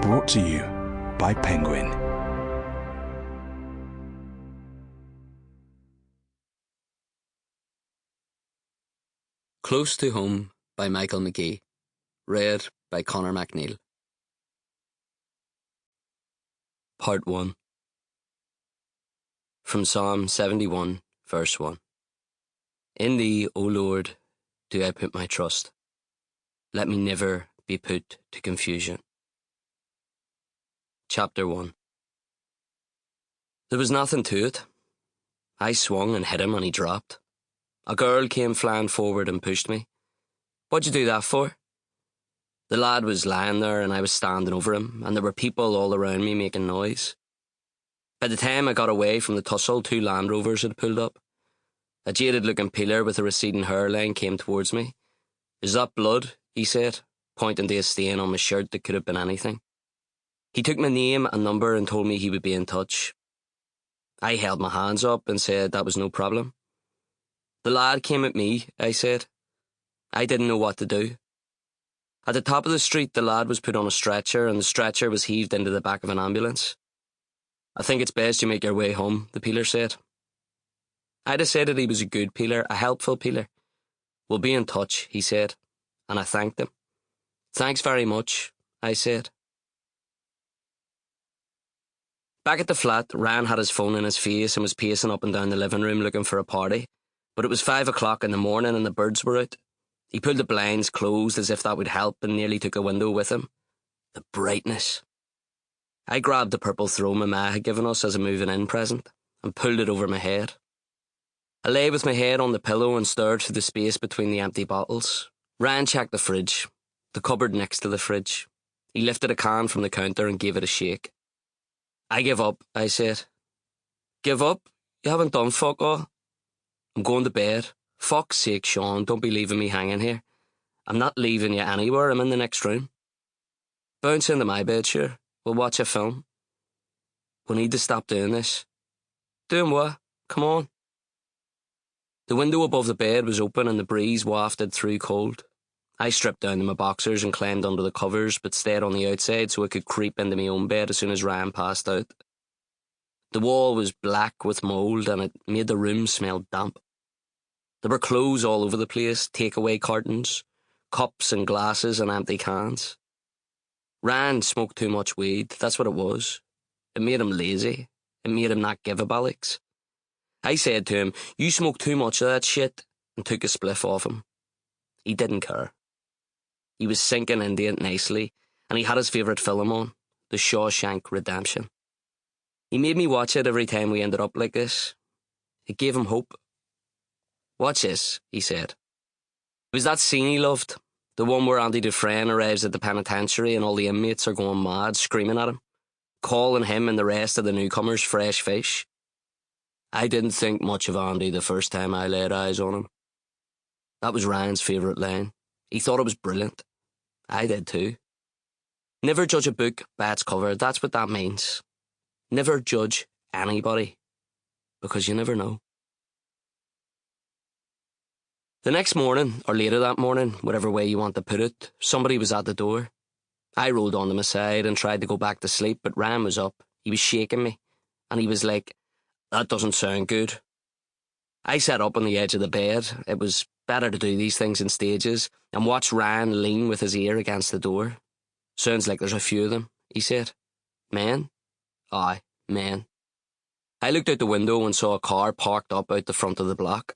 Brought to you by Penguin. Close to Home by Michael Magee. Read by Conor Macneill. Part 1. From Psalm 71, verse 1. In thee, O Lord, do I put my trust. Let me never be put to confusion. Chapter 1. There was nothing to it. I swung and hit him and he dropped. A girl came flying forward and pushed me. What'd you do that for? The lad was lying there and I was standing over him, and there were people all around me making noise. By the time I got away from the tussle, 2 Land Rovers had pulled up. A jaded-looking peeler with a receding hairline came towards me. Is that blood? He said, pointing to a stain on my shirt that could have been anything. He took my name and number and told me he would be in touch. I held my hands up and said that was no problem. The lad came at me, I said. I didn't know what to do. At the top of the street, the lad was put on a stretcher and the stretcher was heaved into the back of an ambulance. I think it's best you make your way home, the peeler said. I decided he was a good peeler, a helpful peeler. We'll be in touch, he said, and I thanked him. Thanks very much, I said. Back at the flat, Ryan had his phone in his face and was pacing up and down the living room looking for a party. But it was 5 o'clock in the morning and the birds were out. He pulled the blinds closed as if that would help and nearly took a window with him. The brightness. I grabbed the purple throw my ma had given us as a moving in present and pulled it over my head. I lay with my head on the pillow and stared through the space between the empty bottles. Ryan checked the fridge, the cupboard next to the fridge. He lifted a can from the counter and gave it a shake. I give up, I said. Give up? You haven't done fuck all. I'm going to bed. Fuck's sake, Sean, don't be leaving me hanging here. I'm not leaving you anywhere, I'm in the next room. Bounce into my bed, sure. We'll watch a film. We need to stop doing this. Doing what? Come on. The window above the bed was open and the breeze wafted through cold. I stripped down to my boxers and climbed under the covers, but stayed on the outside so I could creep into my own bed as soon as Ryan passed out. The wall was black with mould and it made the room smell damp. There were clothes all over the place, takeaway cartons, cups and glasses and empty cans. Ryan smoked too much weed, that's what it was. It made him lazy. It made him not give a bollocks. I said to him, you smoke too much of that shit, and took a spliff off him. He didn't care. He was sinking into it nicely, and he had his favourite film on, The Shawshank Redemption. He made me watch it every time we ended up like this. It gave him hope. Watch this, he said. It was that scene he loved, the one where Andy Dufresne arrives at the penitentiary and all the inmates are going mad, screaming at him, calling him and the rest of the newcomers fresh fish. I didn't think much of Andy the first time I laid eyes on him. That was Ryan's favourite line. He thought it was brilliant. I did too. Never judge a book by its cover, that's what that means. Never judge anybody, because you never know. The next morning, or later that morning, whatever way you want to put it, somebody was at the door. I rolled onto my side and tried to go back to sleep, but Ryan was up. He was shaking me, and he was like, that doesn't sound good. I sat up on the edge of the bed. It was better to do these things in stages, and watched Ryan lean with his ear against the door. Sounds like there's a few of them, he said. Men? Aye, men. I looked out the window and saw a car parked up out the front of the block.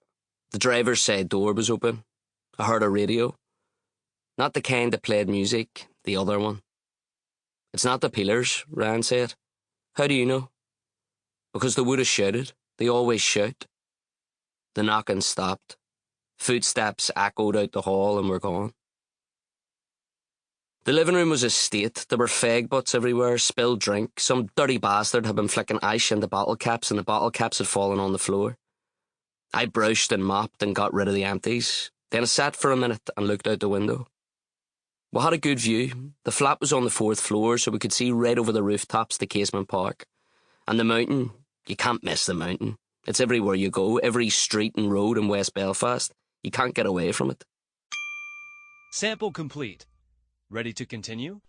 The driver's side door was open. I heard a radio. Not the kind that played music, the other one. It's not the peelers, Ryan said. How do you know? Because they would have shouted. They always shout. The knocking stopped. Footsteps echoed out the hall and were gone. The living room was a state. There were fag butts everywhere, spilled drink. Some dirty bastard had been flicking ice into bottle caps and the bottle caps had fallen on the floor. I brushed and mopped and got rid of the empties. Then I sat for a minute and looked out the window. We had a good view. The flat was on the 4th floor, so we could see right over the rooftops to Casement Park. And the mountain, you can't miss the mountain. It's everywhere you go, every street and road in West Belfast. You can't get away from it. Sample complete. Ready to continue?